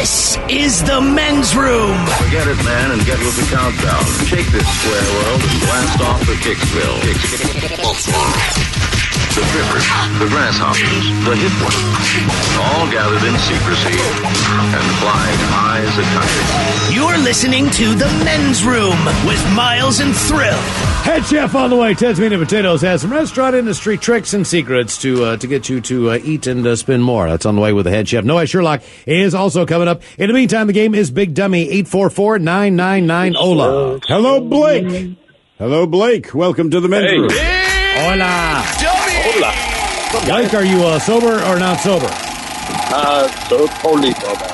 This is the men's room. Forget it, man, and get with the countdown. Shake this square world and blast off for Kicksville. The trippers, the grasshoppers, the hip ones, all gathered in secrecy and flying high as a kite. You're listening to the men's room with Miles and Thrill. Head chef on the way. Ted's Meat and Potatoes has some restaurant industry tricks and secrets to get you to eat and spend more. That's on the way with the head chef. Noah Sherlock is also coming up. In the meantime, the game is Big Dummy 844-999-OLA. Hello, Blake. Hello, Blake. Welcome to the men's room. Hola. Hola. Blake, are you sober or not sober? Totally sober.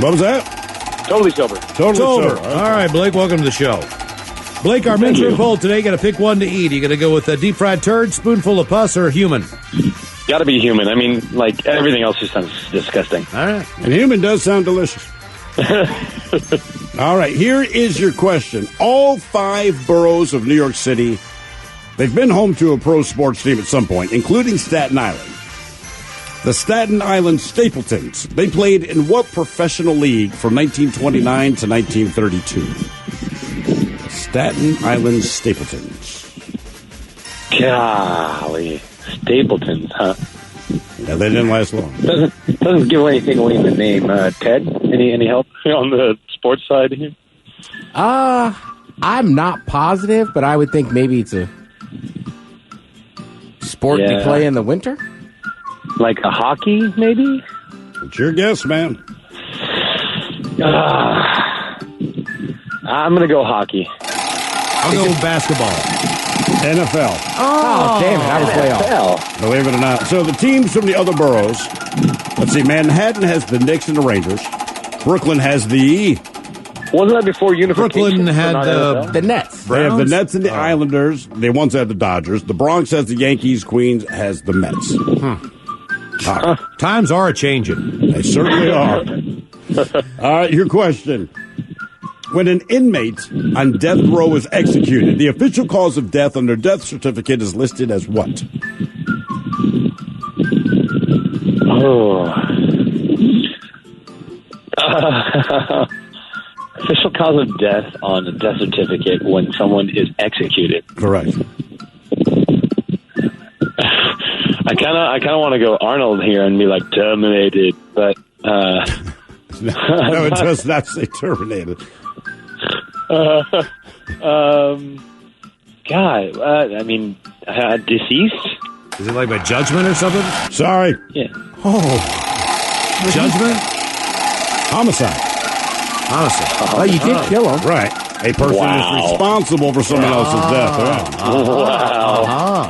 What was that? Totally sober. Totally sober. Okay. All right, Blake, welcome to the show. Blake, our men's room poll today, got to pick one to eat. You got to go with a deep fried turd, spoonful of pus, or human? Got to be human. I mean, like, everything else just sounds disgusting. All right. And human does sound delicious. All right, here is your question. All 5 boroughs of New York City, they've been home to a pro sports team at some point, including Staten Island. The Staten Island Stapletons. They played in what professional league from 1929 to 1932? Staten Island Stapletons. Golly. Stapletons, huh? Yeah, they didn't last long. Doesn't give anything away in the name. Ted, any help on the sports side here? I'm not positive, but I would think maybe it's a sport you play in the winter. Like a hockey, maybe? It's your guess, man. I'm going to go hockey. I'll go with basketball. NFL. Oh, damn it. I was way off. Believe it or not. So the teams from the other boroughs, let's see, Manhattan has the Knicks and the Rangers. Brooklyn has the... Wasn't that before unification? Brooklyn had the Nets. They have the Nets and the Islanders. They once had the Dodgers. The Bronx has the Yankees. Queens has the Mets. Times are a-changing. They certainly are. All right, your question. When an inmate on death row is executed, the official cause of death on their death certificate is listed as what? Official cause of death on the death certificate when someone is executed. Correct. I kind of want to go Arnold here and be like terminated, but No, it does not say terminated. I mean, deceased? Is it like by judgment or something? Sorry. Yeah. Judgment? Homicide. Oh, you did kill him. Right. A person is responsible for someone else's death. Wow.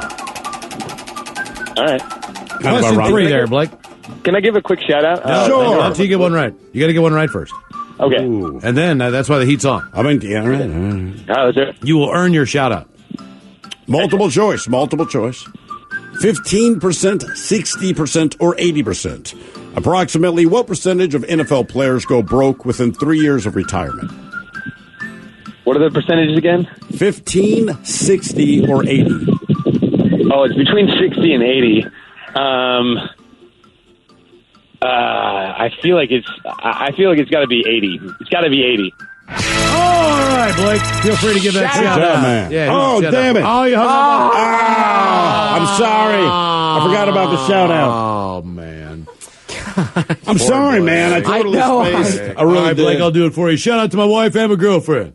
All right. Question 3 there, Blake. Can I give a quick shout out? Sure. Until you get one right. You got to get one right first. Okay. Ooh. And then that's why the heat's on. I mean, yeah, right. That's it. You will earn your shout out. Multiple choice. 15%, 60%, or 80%. Approximately what percentage of NFL players go broke within 3 years of retirement? What are the percentages again? 15, 60, or 80. Oh, it's between 60 and 80. I feel like it's got to be 80. It's got to be 80. All right, Blake. Feel free to give that shout out. Man. Yeah, oh, damn it. Oh, you hung up. I'm sorry. I forgot about the shout out. Oh, man. I'm sorry, man. I totally spaced. I really All right, did. Blake, I'll do it for you. Shout out to my wife and my girlfriend.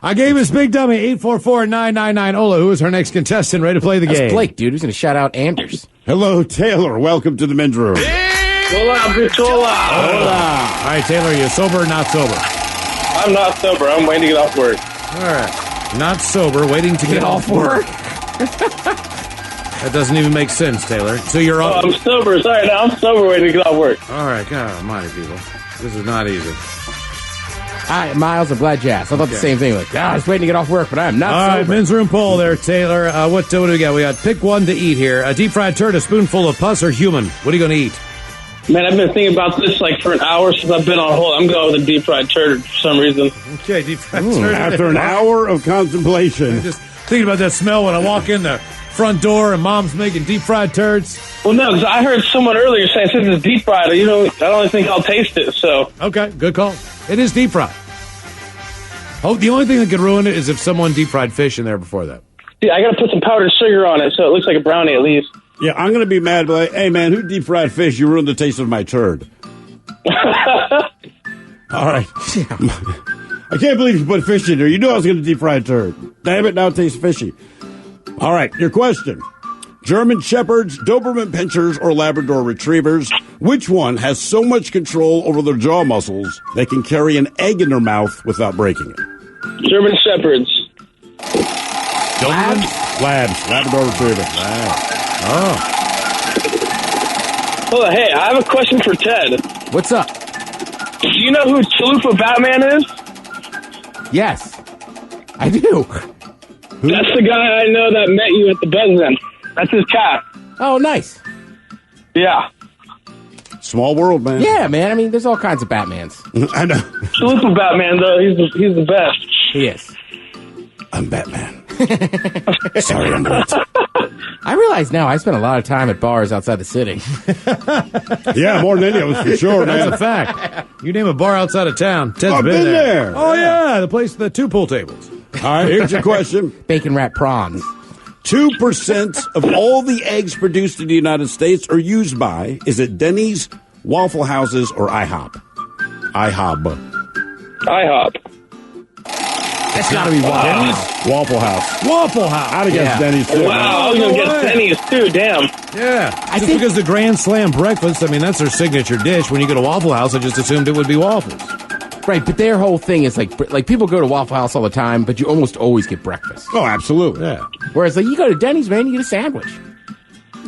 I gave us Big Dummy 844-999-OLA. Who is our next contestant ready to play the game? That's Blake, dude. Who's going to shout out Anders? Hello, Taylor. Welcome to the men's room. Hola, Hola. All right, Taylor, are you sober or not sober? I'm not sober. I'm waiting to get off work. All right. Not sober, waiting to get off work. That doesn't even make sense, Taylor. So you're on. I'm sober. Sorry, now I'm sober waiting to get off work. All right, God almighty, people. This is not easy. All right, Miles, I'm glad you asked. I thought the same thing. Like, I was waiting to get off work, but I'm not All sober. right, men's room poll there, Taylor. What do we got? We got pick one to eat here. A deep fried turd, a spoonful of pus, or human? What are you going to eat? Man, I've been thinking about this like for an hour since I've been on hold. I'm going with a deep fried turd for some reason. Okay, deep fried turd. After an hour of contemplation. I'm just thinking about that smell when I walk in there. front door and mom's making deep fried turds. Well, no, because I heard someone earlier saying since it's deep fried, I don't think I'll taste it. So Okay, good call. It is deep fried. Oh, the only thing that could ruin it is if someone deep fried fish in there before that. yeah, I got to put some powdered sugar on it so it looks like a brownie at least. Yeah, I'm going to be mad, but like, hey, man, who deep fried fish? You ruined the taste of my turd. All right. I can't believe you put fish in there. You knew I was going to deep fry a turd. Damn it, now it tastes fishy. All right, your question. German Shepherds, Doberman Pinschers, or Labrador Retrievers, which one has so much control over their jaw muscles they can carry an egg in their mouth without breaking it? German Shepherds. Labs. Labrador Retriever. Oh. Hold on, hey, I have a question for Ted. What's up? Do you know who Chalupa Batman is? Yes, I do. That's the guy I know that met you at the Buzz Inn. That's his cat. Oh, nice. Yeah. Small world, man. Yeah, man. I mean, there's all kinds of Batmans. I know. Chalupa Batman, though, he's the best. He is. I'm Batman. Sorry, I'm late. I realize now I spend a lot of time at bars outside the city. Yeah, more than any of us, for sure, That's man. a fact. You name a bar outside of town, Ted's I've been there. Oh, yeah, the place, the 2 pool tables. All right, here's your question. Bacon wrapped prawns. 2% of all the eggs produced in the United States are used by, is it Denny's, Waffle Houses, or IHOP? IHOB. IHOP. That's got to be Denny's. Waffle House. Waffle House. I'd have guessed Yeah. Denny's, too. Wow, I was going to get Denny's, too. Damn. Yeah. I Just think- because the Grand Slam breakfast, I mean, that's their signature dish. When you go to Waffle House, I just assumed it would be waffles. Right, but their whole thing is like people go to Waffle House all the time, but you almost always get breakfast. Oh, absolutely. Yeah. Whereas like you go to Denny's, man, you get a sandwich.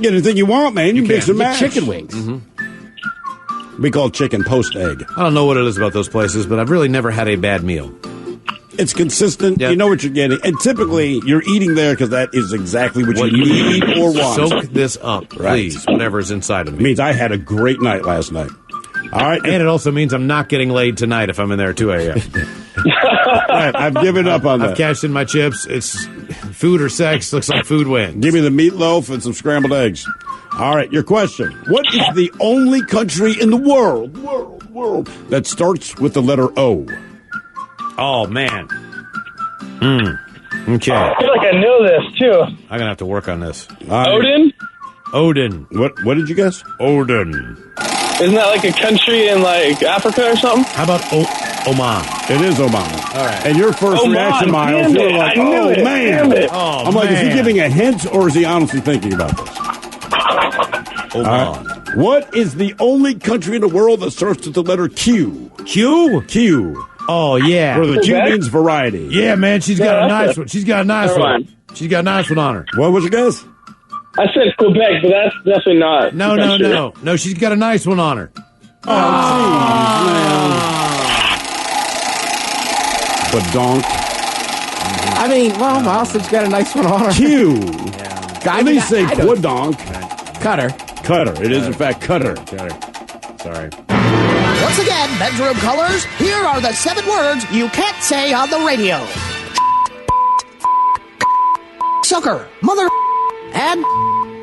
Get anything you want, man. You mix and You get match. chicken wings. We call chicken post-egg. I don't know what it is about those places, but I've really never had a bad meal. It's consistent. Yep. You know what you're getting. And typically, you're eating there because that is exactly what you need or want. Soak this up, please, whatever's inside of It me. means I had a great night last night. All right. And it also means I'm not getting laid tonight if I'm in there at 2 a.m. Right, I've given up on I've that. cashed in my chips. It's food or sex. Looks like food wins. Give me the meatloaf and some scrambled eggs. All right, your question. What is the only country in the world that starts with the letter O? Oh, man. Okay. I feel like I know this, too. I'm going to have to work on this. Odin? Odin. What did you guess? Odin. Isn't that like a country in like Africa or something? How about Oman? It is Oman. All right. And your first Oman, reaction, Miles, damn you were it, like, I knew oh, it, man. damn it. Oh, I'm like, is he man. giving a hint or is he honestly thinking about this? Oman. What is the only country in the world that starts with the letter Q? Q? Q. Oh, yeah. Where the Q Quebec? means variety. Yeah, man, she's got a that's nice it. one. She's got a nice Never one. mind. She's got a nice one on her. What was your guess? I said Quebec, but that's definitely not. No, a country. No, she's got a nice one on her. Oh, jeez, man. Badonk. I mean, well, Miles got a nice one on her. Q. I Let me mean, say I don't- badonk. Cutter. Cutter. It is, in fact, cutter. Sorry. Once again, bedroom callers, here are the 7 words you can't say on the radio. Sucker, mother, and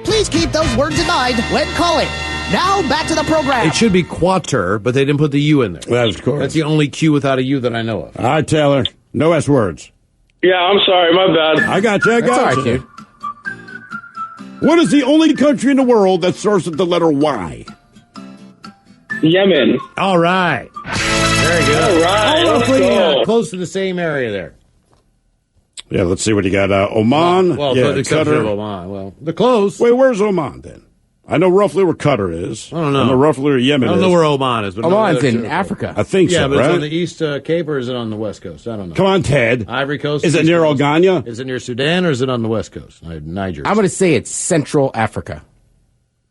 please keep those words in mind when calling. Now, back to the program. It should be quater, but they didn't put the U in there. That is correct. That's the only Q without a U that I know of. All right, Taylor. No S words. Yeah, I'm sorry, my bad. I got you. I That's all got right, you. dude. What is the only country in the world that starts with the letter Y? Yemen. All right. Very good. All right, All let's roughly go. close to the same area there. Yeah, let's see what you got. Oman. Well, yeah, except for Qatar. Oman. Well, they're close. Wait, where's Oman then? I know roughly where Qatar is. I don't know. I know roughly where I Yemen don't is. know where Oman is. But Oman's no, in sure. Africa. I think Yeah, so, but right? it's on the East Cape or is it on the West Coast? I don't know. Come on, Ted. Ivory Coast? Is it East near Coast? Oganya? Is it near Sudan or is it on the West Coast? Niger. I'm going to say it's Central Africa.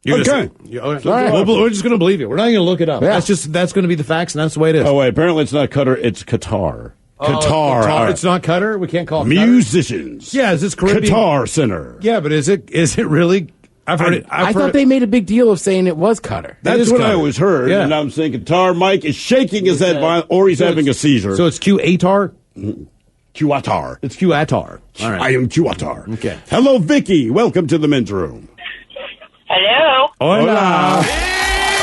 You're Okay. gonna say- Yeah, all right. right. Well, we're just going to believe you. We're not going to look it up. Yeah. That's going to be the facts, and that's the way it is. Oh, wait. Apparently it's not Qatar. It's Qatar. Qatar. All right. It's not Qatar. We can't call it Musicians. Qatar. Yeah, is this Caribbean? Qatar Center. Yeah, but is it really? I've heard it. I thought they made a big deal of saying it was Qatar. That's is what I Qatar. always heard. Yeah. And I'm saying Qatar. Mike is shaking his head, or he's having a seizure. So it's Q-A-Tar? Qatar. It's Qatar. All right. I am Qatar. Okay. Hello, Vicky. Welcome to the men's room. Hello. Hola.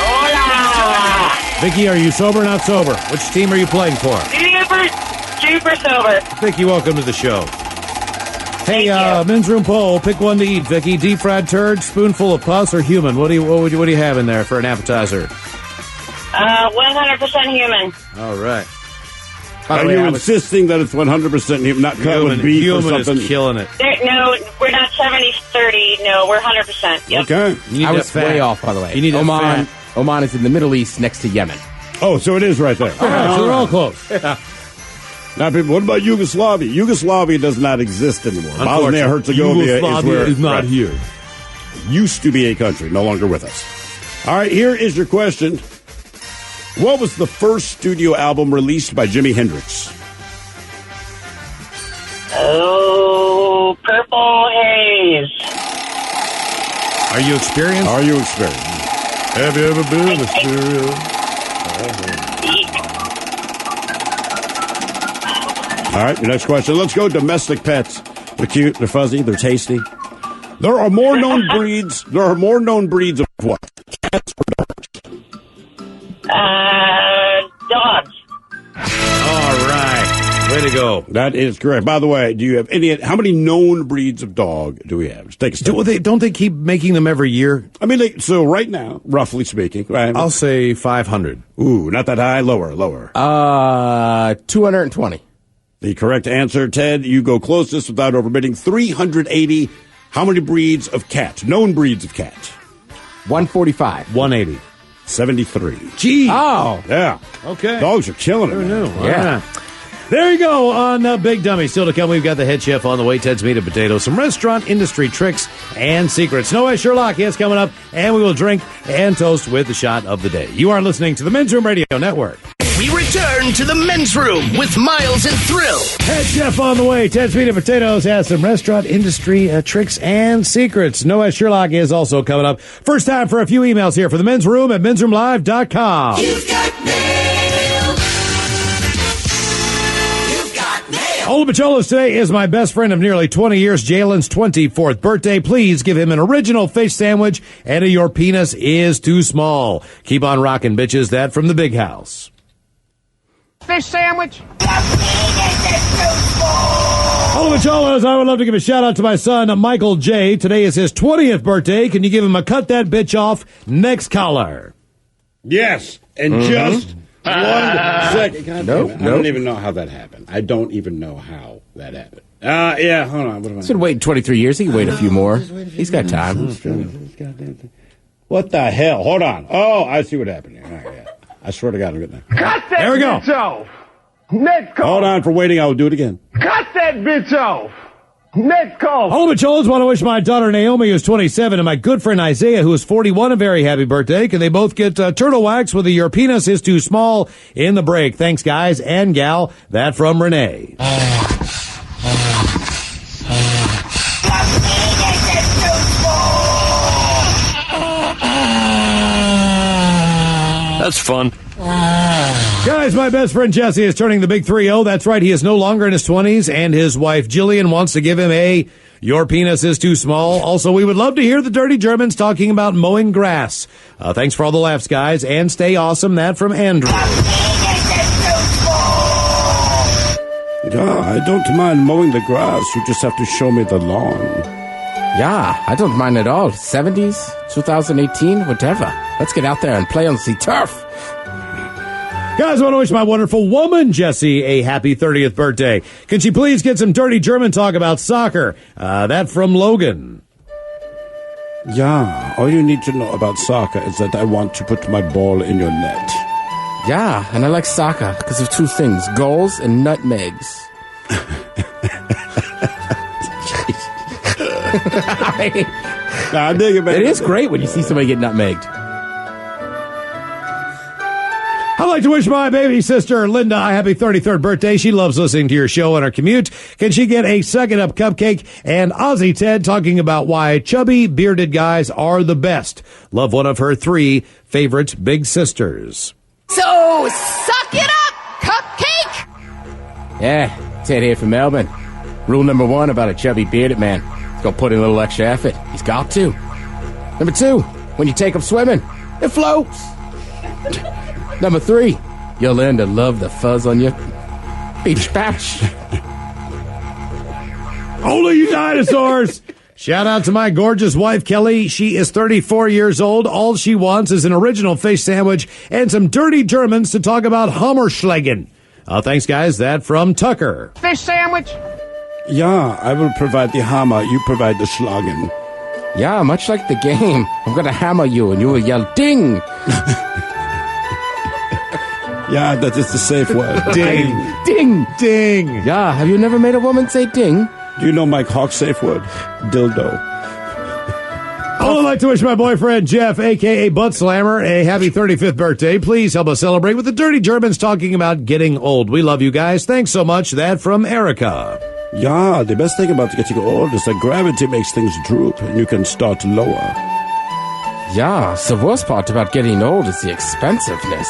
Hola. Vicky, are you sober or not sober? Which team are you playing for? Super sober. Vicky, welcome to the show. Hey, Thank you. men's room poll. Pick one to eat, Vicky. Deep fried turd, spoonful of pus, or human? What do you have in there for an appetizer? 100% human. All right. By the Are way, you I was- insisting that it's 100% human, not cut with beef or human something? is killing it. No, we're not 70-30. No, we're 100%. Yep. Okay. You need I that was fat. way off, by the way. You need that Oman. fat. Oman is in the Middle East next to Yemen. Oh, so it is right there. All right, so they're all close. Now, people, what about Yugoslavia? Yugoslavia does not exist anymore. Bosnia Herzegovina is where right, here. used to be a country, no longer with us. All right, here is your question. What was the first studio album released by Jimi Hendrix? Oh, Purple Haze. Are you experienced? Are you experienced? Have you ever been in a stereo? All right, your next question. Let's go domestic pets. They're cute, they're fuzzy, they're tasty. There are more known breeds. There are more known breeds of what? Cats or dogs? Dogs. All right. Way to go. That is correct. By the way, do you have any? How many known breeds of dog do we have? Just take a step. Don't they keep making them every year? I mean, so right now, roughly speaking, right? I'll say 500. Ooh, not that high. Lower. 220. The correct answer, Ted. You go closest without overbidding. 380. How many breeds of cat? Known breeds of cat? 145. 180. 73. Gee. Oh. Yeah. Okay. Dogs are killing it. Who man. knew? Yeah. All right. There you go on Big Dummy. Still to come, we've got the head chef on the way, Ted's Meat and Potatoes, some restaurant industry tricks and secrets. No Way Sherlock is coming up, and we will drink and toast with the shot of the day. You are listening to the Men's Room Radio Network. We return to the men's room with Miles and Thrill. Head chef on the way, Ted's Meat and Potatoes has some restaurant industry tricks and secrets. Noah Sherlock is also coming up. First time for a few emails here for the Men's Room at mensroomlive.com. You've got mail. You've got mail. Ola Bacholos today is my best friend of nearly 20 years, Jalen's 24th birthday. Please give him an original fish sandwich and a Your Penis is Too Small. Keep on rocking, bitches. That from the Big House. Fish sandwich. Ola Bacholos, I would love to give a shout out to my son, Michael J. Today is his 20th birthday. Can you give him a cut that bitch off next caller? Yes. And just 1 second. God Nope, damn it. I nope. don't even know how that happened. I don't even know how that happened. Yeah, hold on. What am I He's been waiting 23 years. He can wait a few more. He's got time. What the hell? Hold on. Oh, I see what happened here. All right, yeah. I swear to God, I'm getting that. Cut that There we go. bitch off. Next call. Hold on for waiting. I will do it again. Cut that bitch off. Next call. Ola Bacholos want to wish my daughter Naomi, who's 27, and my good friend Isaiah, who is 41, a very happy birthday. Can they both get turtle wax with a Your Penis is Too Small in the break? Thanks, guys and gal. That from Renee. That's fun. Guys, my best friend Jesse is turning the big 3-0. That's right, he is no longer in his 20s, and his wife Jillian wants to give him a Your Penis is Too Small. Also, we would love to hear the Dirty Germans talking about mowing grass. Thanks for all the laughs, guys, and stay awesome. That from Andrew. I don't mind mowing the grass. You just have to show me the lawn. Yeah, I don't mind at all. 70s, 2018, whatever. Let's get out there and play on the turf. Guys, I want to wish my wonderful woman, Jessie, a happy 30th birthday. Can she please get some dirty German talk about soccer? That from Logan. Yeah, all you need to know about soccer is that I want to put my ball in your net. Yeah, and I like soccer because of two things, goals and nutmegs. I dig it, man. It is great when you see somebody get nutmegged. I'd like to wish my baby sister, Linda, a happy 33rd birthday. She loves listening to your show on her commute. Can she get a second up cupcake? And Ozzy Ted talking about why chubby, bearded guys are the best. Love one of her 3 favorite big sisters. So, suck it up, cupcake! Yeah, Ted here from Melbourne. Rule number 1 about a chubby bearded man. He's got to put in a little extra effort. He's got to. Number 2, when you take up swimming, it floats. Number 3, you'll learn to love the fuzz on your beach patch. Only you dinosaurs! Shout out to my gorgeous wife, Kelly. She is 34 years old. All she wants is an original fish sandwich and some dirty Germans to talk about Hammerschlagen. Thanks, guys. That from Tucker. Fish sandwich? Yeah, I will provide the hammer. You provide the schlagen. Yeah, much like the game. I'm going to hammer you and you will yell, ding! Yeah, that is the safe word. Ding. Ding! Ding. Yeah, have you never made a woman say ding? Do you know Mike Hawk's safe word? Dildo. I would like to wish my boyfriend, Jeff, a.k.a. Butt Slammer, a happy 35th birthday. Please help us celebrate with the Dirty Germans talking about getting old. We love you guys. Thanks so much. That from Erica. Yeah, the best thing about getting old is that gravity makes things droop and you can start lower. Yeah, the worst part about getting old is the expensiveness.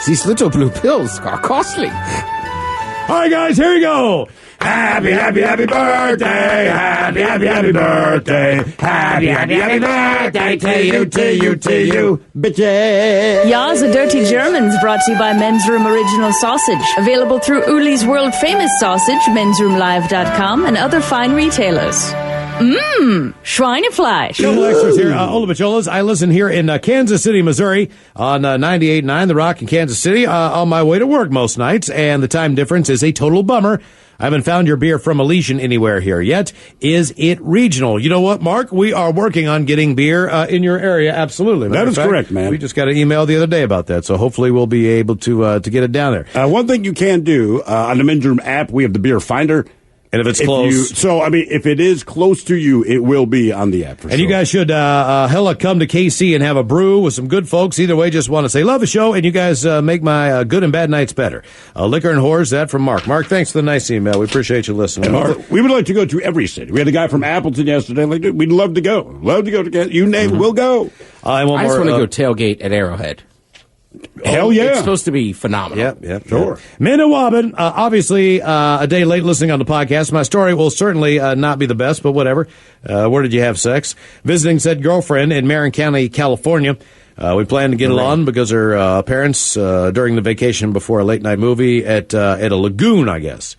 These little blue pills are costly. All right, guys, here we go. Happy, happy, happy birthday. Happy, happy, happy birthday. Happy, happy, happy birthday to you, to you, to you. Bitches. Yeah, the Dirty Germans brought to you by Men's Room Original Sausage. Available through Uli's World Famous Sausage, mensroomlive.com, and other fine retailers. Schweinefleisch. Couple extras here. Ola Bacholas. I listen here in Kansas City, Missouri on 98.9 The Rock in Kansas City on my way to work most nights, and the time difference is a total bummer. I haven't found your beer from Elysian anywhere here yet. Is it regional? You know what, Mark? We are working on getting beer in your area. Absolutely. That is correct, man. We just got an email the other day about that, so hopefully we'll be able to get it down there. One thing you can do on the Men's Room app, we have the beer finder. And if it's close. If it is close to you, it will be on the app for sure. And you guys should hella come to KC and have a brew with some good folks. Either way, just want to say love the show, and you guys make my good and bad nights better. Liquor and Whores, that from Mark. Mark, thanks for the nice email. We appreciate you listening. Mark, we would like to go to every city. We had a guy from Appleton yesterday. Like, dude, we'd love to go. Love to go to Kansas. You name it, we'll go. I just want to go tailgate at Arrowhead. Hell yeah. It's supposed to be phenomenal. Yep, sure. Minnewaban, obviously a day late listening on the podcast. My story will certainly not be the best, but whatever. Where did you have sex? Visiting said girlfriend in Marin County, California. We plan to get along because her parents, during the vacation before a late-night movie at a lagoon, I guess.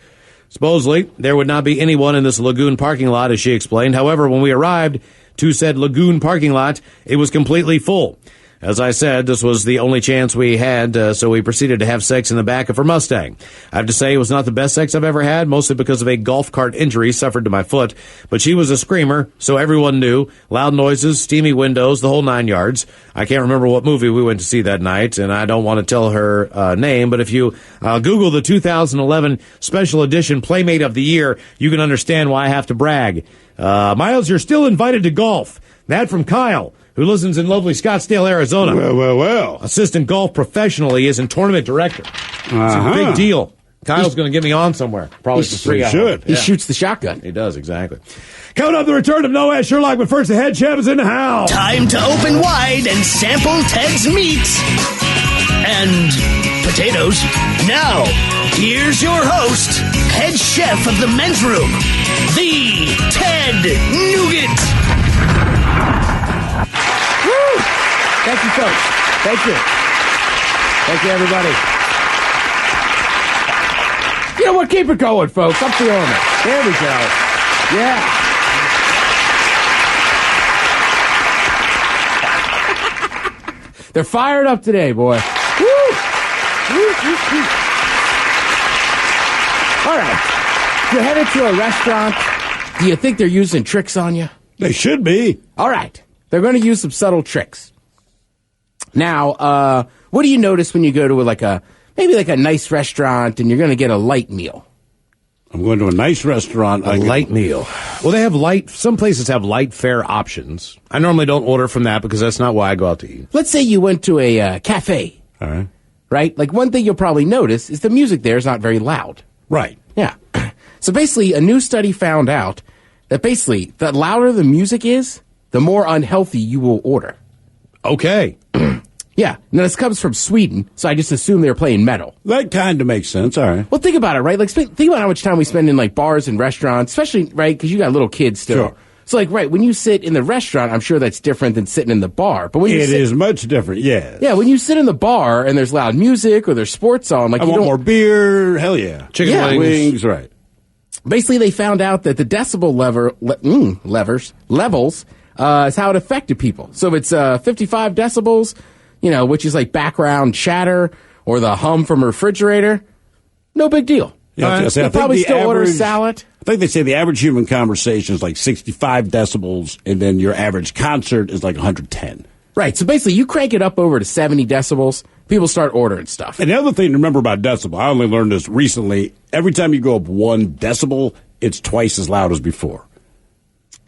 Supposedly, there would not be anyone in this lagoon parking lot, as she explained. However, when we arrived to said lagoon parking lot, it was completely full. As I said, this was the only chance we had, so we proceeded to have sex in the back of her Mustang. I have to say it was not the best sex I've ever had, mostly because of a golf cart injury suffered to my foot. But she was a screamer, so everyone knew. Loud noises, steamy windows, the whole 9 yards. I can't remember what movie we went to see that night, and I don't want to tell her name, but if you Google the 2011 Special Edition Playmate of the Year, you can understand why I have to brag. Miles, you're still invited to golf. That from Kyle, who listens in lovely Scottsdale, Arizona. Well. Assistant golf professional he is and tournament director. It's a big deal. Kyle's going to get me on somewhere. Probably for free. He shoots the shotgun. He does, exactly. Coming up, the return of Noah Sherlock, but first the head chef is in the house. Time to open wide and sample Ted's meats and potatoes. Now, here's your host, head chef of the Men's Room, the Ted Nugent. Thank you, folks. Thank you. Thank you, everybody. You know what? Keep it going, folks. I'm feeling it. There we go. Yeah. They're fired up today, boy. Woo! Woo. All right. You're headed to a restaurant. Do you think they're using tricks on you? They should be. All right. They're going to use some subtle tricks. Now, what do you notice when you go to maybe a nice restaurant and you're going to get a light meal? I'm going to a nice restaurant. A light meal. Well, they have some places have light fare options. I normally don't order from that because that's not why I go out to eat. Let's say you went to a cafe. All right. Right? Like, one thing you'll probably notice is the music there is not very loud. Right. Yeah. So basically, a new study found out that the louder the music is, the more unhealthy you will order. Okay. Yeah. Now, this comes from Sweden, so I just assume they're playing metal. That kind of makes sense. All right. Well, think about it, right? Like, think about how much time we spend in, like, bars and restaurants, especially, right, because you got little kids still. Sure. So, like, right, when you sit in the restaurant, I'm sure that's different than sitting in the bar. But when It is much different, yeah. Yeah, when you sit in the bar and there's loud music or there's sports on, like, I want more beer. Hell yeah. Chicken wings, right. Basically, they found out that the decibel levels is how it affected people. So if it's 55 decibels, you know, which is like background chatter or the hum from a refrigerator, no big deal. Yeah, You'll probably still order salad. I think they say the average human conversation is like 65 decibels, and then your average concert is like 110. Right, so basically you crank it up over to 70 decibels, people start ordering stuff. And the other thing to remember about decibel, I only learned this recently, every time you go up 1 decibel, it's twice as loud as before.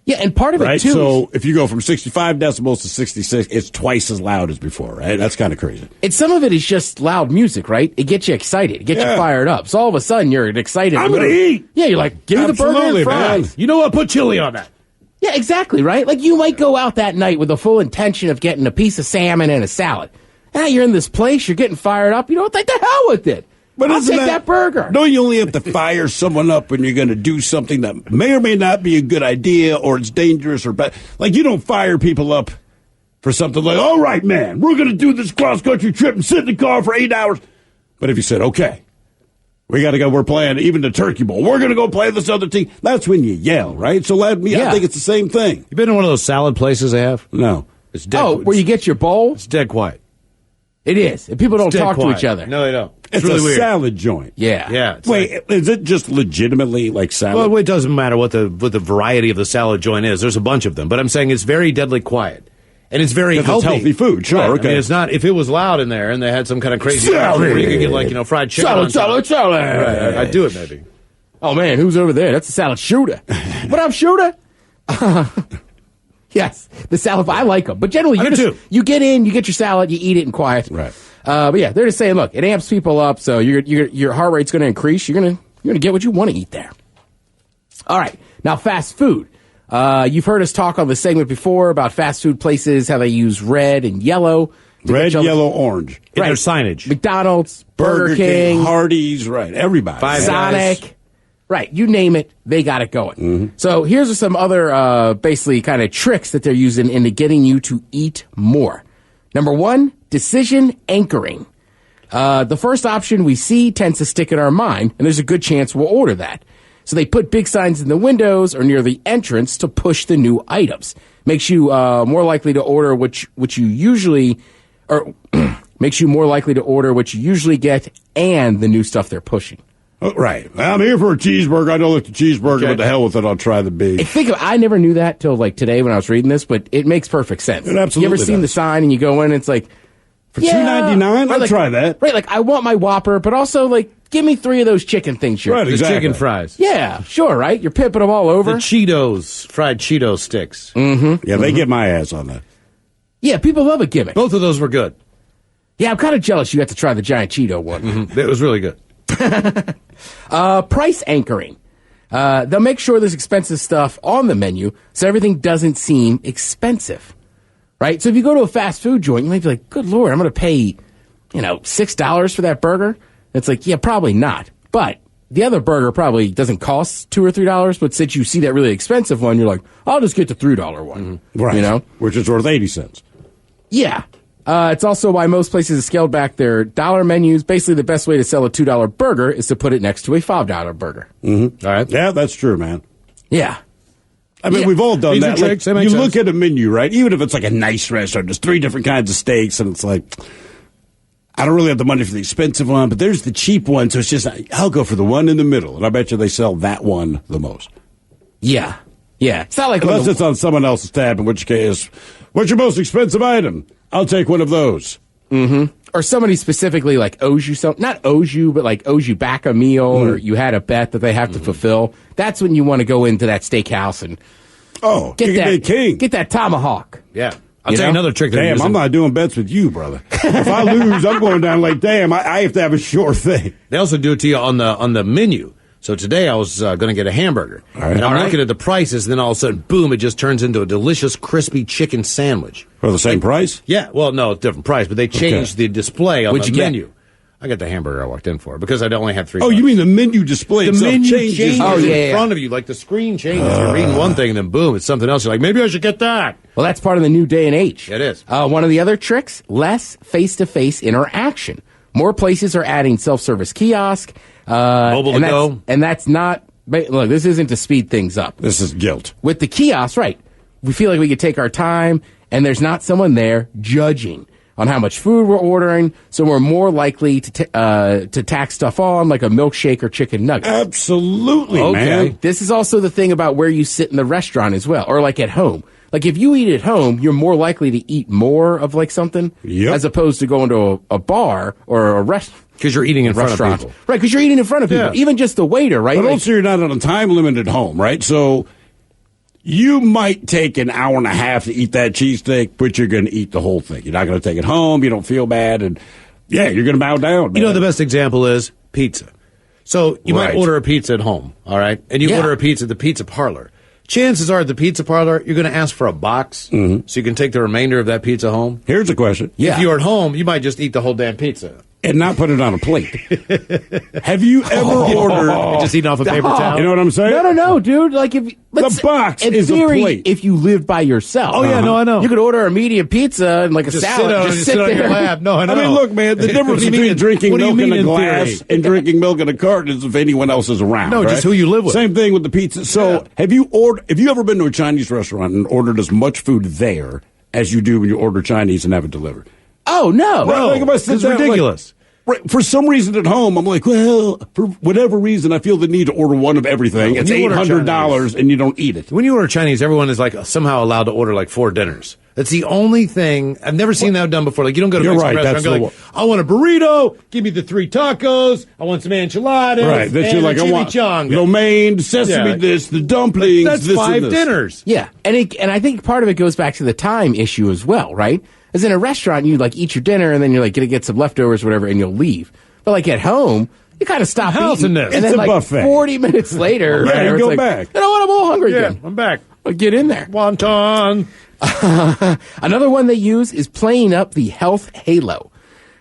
Yeah, and part of right? it, too. So if you go from 65 decibels to 66, it's twice as loud as before, right? That's kind of crazy. And some of it is just loud music, right? It gets you excited. It gets you fired up. So all of a sudden, you're excited. I'm going to eat. Yeah, you're like, give me the burger and fries. Man. You know what? Put chili on that. Yeah, exactly, right? Like, you might go out that night with the full intention of getting a piece of salmon and a salad. Now you're in this place, you're getting fired up. You know what? Like, the hell with it. But I'll take that burger. No, you only have to fire someone up when you're going to do something that may or may not be a good idea or it's dangerous or bad. Like, you don't fire people up for something like, all right, man, we're going to do this cross-country trip and sit in the car for 8 hours. But if you said, okay, we got to go, we're playing even the Turkey Bowl, we're going to go play this other team, that's when you yell, right? So I think it's the same thing. You been to one of those salad places they have? No. It's dead. Oh, where you get your bowl? It's dead quiet. It is. And people don't talk quiet. to each other. No, they don't. It's really a weird. salad joint. Yeah. Yeah. Wait, is it just legitimately like salad? Well, it doesn't matter what the variety of the salad joint is. There's a bunch of them, but I'm saying it's very deadly quiet, and it's very healthy. It's healthy food, sure. Right. Okay. I mean, it's not. If it was loud in there and they had some kind of crazy Salad. where you could get like fried chicken. Salad. Right, I'd do it maybe. Oh man, who's over there? That's a salad shooter. What up, shooter? Yes, the salad. I like them, but generally you get in, you get your salad, you eat it in quiet. Right. But yeah, they're just saying, look, it amps people up, so your heart rate's going to increase. You're gonna get what you want to eat there. All right, now fast food. You've heard us talk on the segment before about fast food places, how they use red and yellow. Red, yellow, orange. In their signage. McDonald's, Burger King, Hardee's, right? Everybody. Sonic. Right, you name it, they got it going. Mm-hmm. So here's some other basically kind of tricks that they're using into getting you to eat more. Number 1, decision anchoring. The first option we see tends to stick in our mind, and there's a good chance we'll order that. So they put big signs in the windows or near the entrance to push the new items. Makes you more likely to order what you usually, or makes you more likely to order what you usually get and the new stuff they're pushing. Oh, right. I'm here for a cheeseburger. I don't like the cheeseburger, but the hell with it. I'll try the big. I never knew that till like today when I was reading this, but it makes perfect sense. It absolutely You ever seen the sign and you go in and it's like, for $2.99? I'll try that. Right, like I want my Whopper, but also like give me 3 of those chicken things. Right, exactly. The chicken fries. Yeah, sure, right? You're pipping them all over. The Cheetos, fried Cheeto sticks. Mm-hmm. Yeah, they get my ass on that. Yeah, people love a gimmick. Both of those were good. Yeah, I'm kind of jealous you got to try the giant Cheeto one. Mm-hmm. It was really good. Price anchoring. They'll make sure there's expensive stuff on the menu so everything doesn't seem expensive. Right? So if you go to a fast food joint, you might be like, good Lord, I'm going to pay, $6 for that burger. It's like, yeah, probably not. But the other burger probably doesn't cost $2 or $3, but since you see that really expensive one, you're like, I'll just get the $3 one. Mm-hmm. Right. Which is worth 80 cents. Yeah. It's also why most places have scaled back their dollar menus. Basically, the best way to sell a $2 burger is to put it next to a $5 burger. Mm-hmm. All right. Yeah, that's true, man. Yeah. I mean, we've all done that. Tricks, like, you look at a menu, right? Even if it's like a nice restaurant, there's 3 different kinds of steaks, and it's like, I don't really have the money for the expensive one, but there's the cheap one, so it's just, I'll go for the one in the middle, and I bet you they sell that one the most. Yeah. Yeah. It's not like unless it's on someone else's tab, in which case, what's your most expensive item? I'll take one of those. Mm-hmm. Or somebody specifically like owes you something, not owes you, but like owes you back a meal, or you had a bet that they have to fulfill. That's when you want to go into that steakhouse and get that tomahawk. Yeah. I'll tell you another trick. Damn, I'm not doing bets with you, brother. If I lose, I'm going down like, damn, I have to have a sure thing. They also do it to you on the menu. So today I was going to get a hamburger. right. And I'm All right. looking at the prices, then all of a sudden, boom, it just turns into a delicious, crispy chicken sandwich. For the same price? Yeah, well, no, it's a different price, but they changed the display on What'd the you get? menu. I got the hamburger I walked in for because I'd only have 3 Oh, bucks. you mean the menu display The itself menu changes? changes yeah, in yeah. front of you, like the screen changes. You're reading one thing, and then boom, it's something else. You're like, maybe I should get that. Well, that's part of the new day and age. It is. One of the other tricks, less face-to-face interaction. More places are adding self-service kiosk. Mobile to go. And that's not, look, this isn't to speed things up. This is guilt. With the kiosk, right, we feel like we could take our time, and there's not someone there judging on how much food we're ordering, so we're more likely to tack stuff on, like a milkshake or chicken nugget. Absolutely, Okay. man. This is also the thing about where you sit in the restaurant as well, or like at home. Like if you eat at home, you're more likely to eat more of like something Yep. as opposed to going to a bar or a Because you're eating in front of restaurant. people. Right, because you're eating in front of people. Yeah. Even just the waiter, right? But Like- also, you're not on a time limit at home, right? So you might take an hour and a half to eat that cheesesteak, but you're going to eat the whole thing. You're not going to take it home. You don't feel bad. And, yeah, you're going to bow down, man. You know, the best example is pizza. So you might Right. order a pizza at home, all right? And you Yeah. order a pizza at the pizza parlor. Chances are at the pizza parlor, you're going to ask for a box so you can take the remainder of that pizza home. Here's a question. Yeah. If you're at home, you might just eat the whole damn pizza. And not put it on a plate. Have you ever ordered... Just eating off a paper towel. You know what I'm saying? No, dude. Like if let's The box in is a theory, plate. if you live by yourself. Oh, yeah, no, I know. You could order a medium pizza and like a Just salad. sit down and just sit on there. your lap. No, I know. I mean, look, man, the difference What do you between mean- drinking what do you milk in mean a in glass theory? and drinking milk in a carton is if anyone else is around. No, just right? who you live with. Same thing with the pizza. So, have you ever been to a Chinese restaurant and ordered as much food there as you do when you order Chinese and have it delivered? Oh no. Right, like if I sit it's down, like, ridiculous. right, for some reason at home, I'm like, well, for whatever reason, I feel the need to order one of everything. When It's you order $800 Chinese- and you don't eat it. When you order Chinese, everyone is like somehow allowed to order like 4 dinners. That's the only thing I've never seen that done before. Like you don't go to a You're Mexican right, restaurant and that's go like, I want a burrito, give me the 3 tacos, I want some enchiladas, Right, that and you're like, a I want chimichanga. lo mein, sesame Yeah. this, the dumplings, That's this 5 and this. dinners. Yeah, and I think part of it goes back to the time issue as well, right? As in a restaurant, you like eat your dinner and then you're like gonna get some leftovers, or whatever, and you'll leave. But like at home, you kind of stop House eating, in this. and It's then a like buffet. 40 minutes later, Yeah, you it's go like, back. You know what? I'm all hungry Yeah, again. I'm back. I'll get in there. Wonton. Another one they use is playing up the health halo.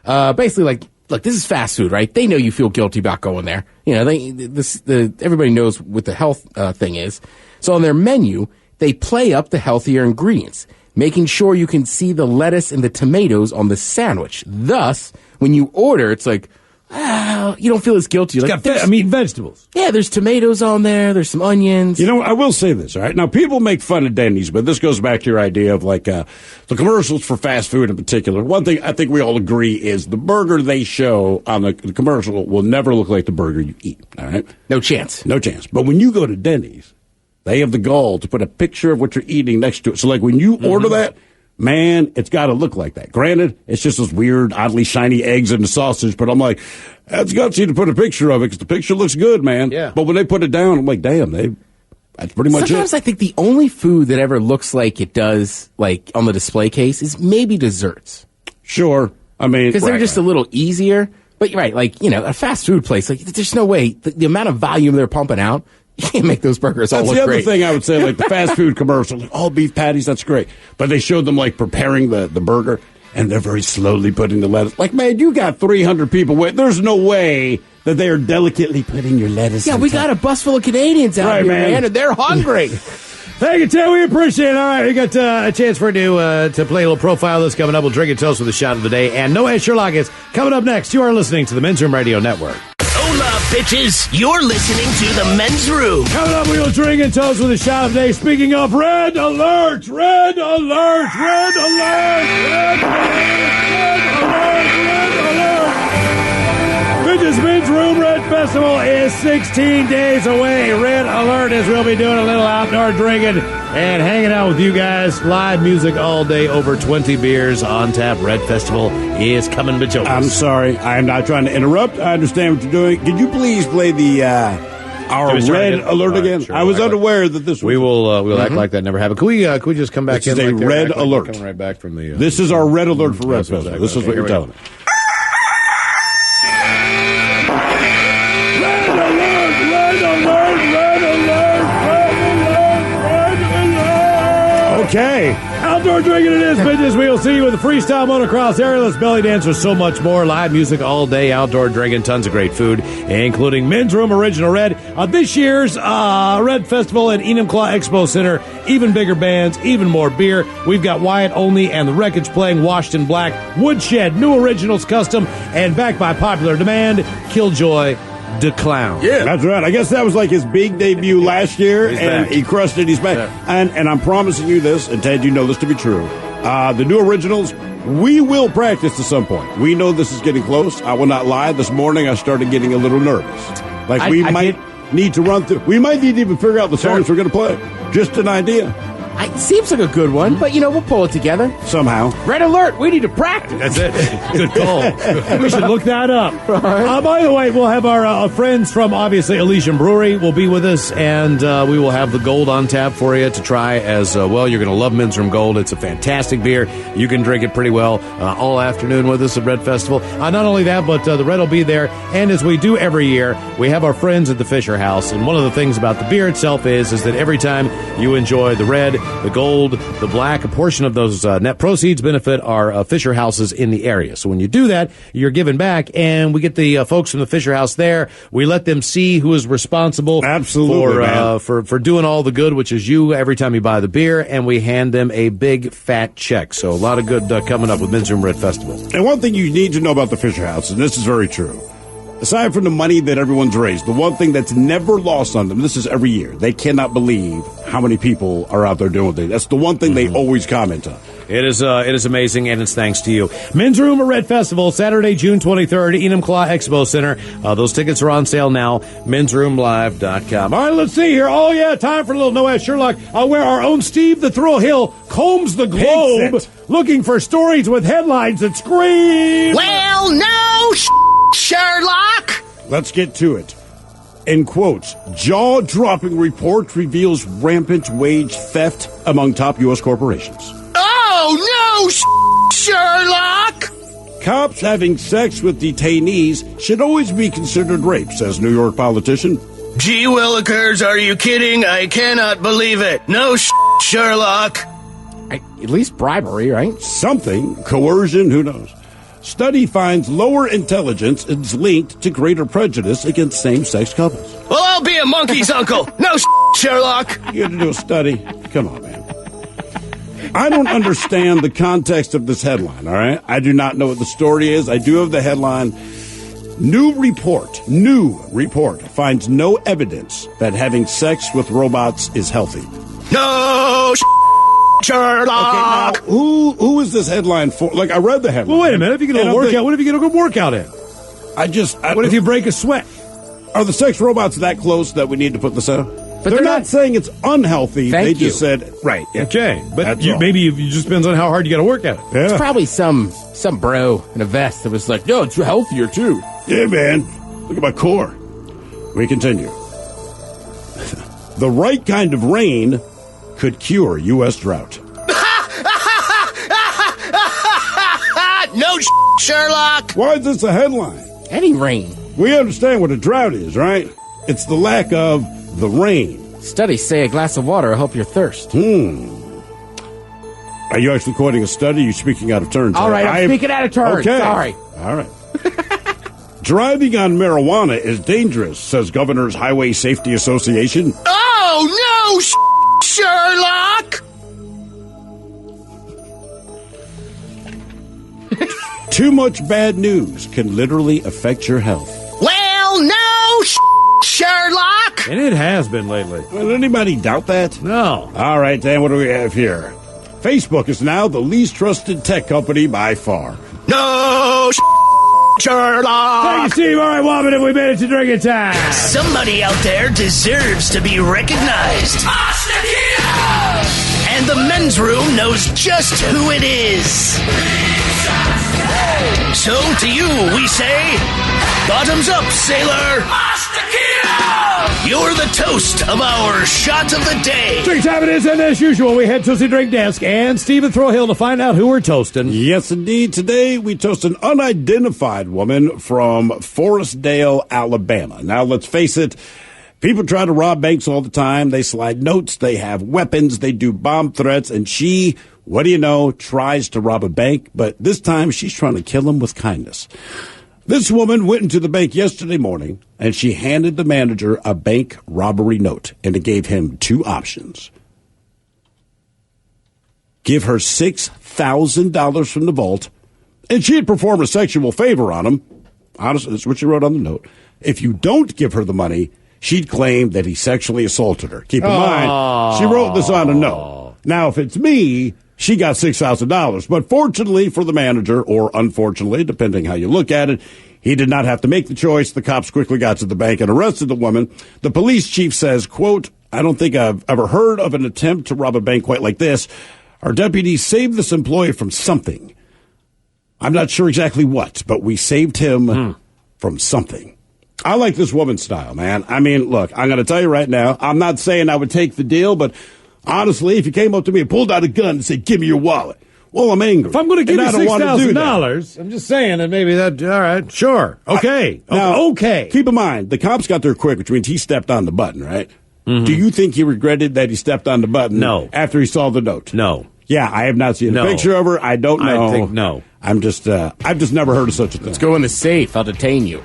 Basically, like, look, this is fast food, right? They know you feel guilty about going there. You know, everybody knows what the health thing is. So on their menu, they play up the healthier ingredients, making sure you can see the lettuce and the tomatoes on the sandwich. Thus, when you order, it's like, you don't feel as guilty. You're like, I mean, vegetables. yeah, there's tomatoes on there. There's some onions. You know, I will say this, all right? Now, people make fun of Denny's, but this goes back to your idea of, like, the commercials for fast food in particular. One thing I think we all agree is the burger they show on the commercial will never look like the burger you eat, all right? No chance. No chance. But when you go to Denny's, they have the gall to put a picture of what you're eating next to it. So, like, when you order that, man, it's got to look like that. Granted, it's just those weird, oddly shiny eggs and the sausage, but I'm like, that's gutsy to put a picture of it because the picture looks good, man. Yeah. But when they put it down, I'm like, damn, that's pretty much Sometimes it. I think the only food that ever looks like it does, like on the display case, is maybe desserts. Sure. I mean, Because they're right, just right. a little easier. But you're right, like, you know, a fast food place, like, there's no way. The amount of volume they're pumping out, you can't make those burgers all That's look the other great. thing I would say, like the fast food commercial, like, all beef patties, that's great. But they showed them, like, preparing the burger, and they're very slowly putting the lettuce. Like, man, you got 300 people wait. There's no way that they are delicately putting your lettuce Yeah, on we top. got a bus full of Canadians out Right, here, man. man, and they're hungry. Thank you, Ted. We appreciate it. All right, we got a chance for you to play a little profile that's coming up. We'll drink and toast with a shot of the day. And Noah Sherlock is coming up next. You are listening to the Men's Room Radio Network. Hola, bitches. You're listening to the Men's Room. Coming up, we will drink and toast with a shot of the day. Speaking of red alert, red alert, red alert, red alert, red alert. Bitches Men's Room Red Festival is 16 days away. Red alert is we'll be doing a little outdoor drinking and hanging out with you guys. Live music all day, over 20 beers on tap. Red Festival is coming, bitch. I'm sorry. I'm not trying to interrupt. I understand what you're doing. Could you please play the our Should we start red again? alert All right, again? sure. I was We'll act unaware that this was... We will we'll act like that never happened. Can we just come back This in? is a like they're red acting like alert. we're coming right back from the. This is our red alert for Red Yes, Festival. exactly. This is Okay, what here you're we telling go. me. Red alert! Red Okay. Outdoor drinking it is, bitches. We'll see you with the freestyle motocross, aerialist belly dancers, so much more. Live music all day, outdoor drinking, tons of great food, including Men's Room Original Red. This year's Red Festival at Enumclaw Expo Center. Even bigger bands, even more beer. We've got Wyatt Only and the Wreckage playing Washed in Black. Woodshed, new originals custom, and backed by popular demand, Killjoy the Clown. Yeah, that's right. I guess that was like his big debut last year, and he crushed it. He's back. Yeah. And I'm promising you this, and Ted, you know this to be true. The new originals, we will practice at some point. We know this is getting close. I will not lie. This morning, I started getting a little nervous. Like we might need to run through. We might need to even figure out the songs we're going to play. Just an idea. It seems like a good one, but, we'll pull it together. Somehow. Red alert, we need to practice. That's it. Good call. We should look that up. By the way, we'll have our friends from, obviously, Elysian Brewery will be with us, and we will have the Gold on tap for you to try as well. You're going to love Men's Room Gold. It's a fantastic beer. You can drink it pretty well all afternoon with us at Red Festival. Not only that, but the Red will be there, and as we do every year, we have our friends at the Fisher House, and one of the things about the beer itself is that every time you enjoy the Red, the Gold, the Black, a portion of those net proceeds benefit our Fisher Houses in the area. So when you do that, you're giving back, and we get the folks from the Fisher House there. We let them see who is responsible for doing all the good, which is you every time you buy the beer, and we hand them a big fat check. So a lot of good coming up with Men's Room Red Festival. And one thing you need to know about the Fisher House, and this is very true, aside from the money that everyone's raised, the one thing that's never lost on them, this is every year, they cannot believe how many people are out there doing things. That's the one thing they always comment on. It is amazing, and it's thanks to you. Men's Room Red Festival, Saturday, June 23rd, Enumclaw Expo Center. Those tickets are on sale now, mensroomlive.com. All right, let's see here. Oh, yeah, time for a little Noah Sherlock, where our own Steve the Thrill Hill combs the globe looking for stories with headlines that scream. Well, no, Sherlock! Let's get to it. In quotes, jaw-dropping report reveals rampant wage theft among top U.S. corporations. Oh, no, Sherlock! Cops having sex with detainees should always be considered rape, says New York politician. Gee willikers, are you kidding? I cannot believe it. No, Sherlock. At least bribery, right? Something. Coercion, who knows? Study finds lower intelligence is linked to greater prejudice against same-sex couples. Well, I'll be a monkey's uncle. No, Sherlock. You had to do a study? Come on, man. I don't understand the context of this headline, all right? I do not know what the story is. I do have the headline. New report finds no evidence that having sex with robots is healthy. No, Sherlock. Okay, now, who is this headline for? Like, I read the headline. Well, wait a minute. If you get a workout, what if you get a good workout in? What if you break a sweat? Are the sex robots that close that we need to put this out? But they're not saying it's unhealthy. They just said, right. Yeah. Okay. But maybe it just depends on how hard you got to work at it. Yeah. It's probably some bro in a vest that was like, no, it's healthier too. Yeah, man. Look at my core. We continue. The right kind of rain could cure U.S. drought. No, Sherlock. Why is this a headline? Any rain. We understand what a drought is, right? It's the lack of the rain. Studies say a glass of water will help your thirst. Are you actually quoting a study? You're speaking out of turn. All right, I'm speaking out of turn. Okay. Sorry. All right. Driving on marijuana is dangerous, says Governor's Highway Safety Association. Oh, no, Sherlock! Too much bad news can literally affect your health. Well, no, Sherlock! And it has been lately. Will anybody doubt that? No. All right, Dan, what do we have here? Facebook is now the least trusted tech company by far. No, Sherlock! Thank you, Steve. All right, Wobbin, we made it to drinking time. Somebody out there deserves to be recognized. And the Men's Room knows just who it is. So to you, we say, bottoms up, sailor. You're the toast of our shot of the day. Drink time it is, and as usual, we head to the drink desk and Stephen Throwhill to find out who we're toasting. Yes, indeed. Today, we toast an unidentified woman from Forestdale, Alabama. Now, let's face it, People try to rob banks all the time. They slide notes. They have weapons. They do bomb threats. And she, what do you know, tries to rob a bank. But this time she's trying to kill him with kindness. This woman went into the bank yesterday morning, and she handed the manager a bank robbery note, and it gave him two options. Give her $6,000 from the vault, and she'd perform a sexual favor on him. Honestly, that's what she wrote on the note. If you don't give her the money, she'd claim that he sexually assaulted her. Keep in mind, she wrote this on a note. Now, if it's me, she got $6,000. But fortunately for the manager, or unfortunately, depending how you look at it, he did not have to make the choice. The cops quickly got to the bank and arrested the woman. The police chief says, quote, I don't think I've ever heard of an attempt to rob a bank quite like this. Our deputies saved this employee from something. I'm not sure exactly what, but we saved him from something. I like this woman's style, man. I mean, look, I'm going to tell you right now, I'm not saying I would take the deal, but honestly, if you came up to me and pulled out a gun and said, give me your wallet, well, I'm angry. If I'm going to give you $6,000, I'm just saying that maybe that, all right, sure, okay. Now, okay. Keep in mind, the cops got there quick, which means he stepped on the button, right? Mm-hmm. Do you think he regretted that he stepped on the button? No. After he saw the note? No. Yeah, I have not seen a picture of her. I don't know. I think no. I've just never heard of such a thing. Let's go in the safe. I'll detain you.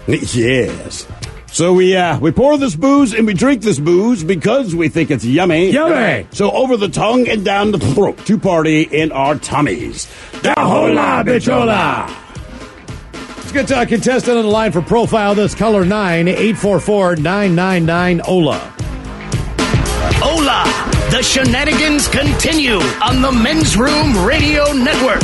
Yes. So we pour this booze and we drink this booze because we think it's yummy. Yummy. So over the tongue and down the throat to party in our tummies. Da hola, bichola. Let's get to our contestant on the line for Profile This, caller 9-844-999-OLA. Hola! The shenanigans continue on the Men's Room Radio Network.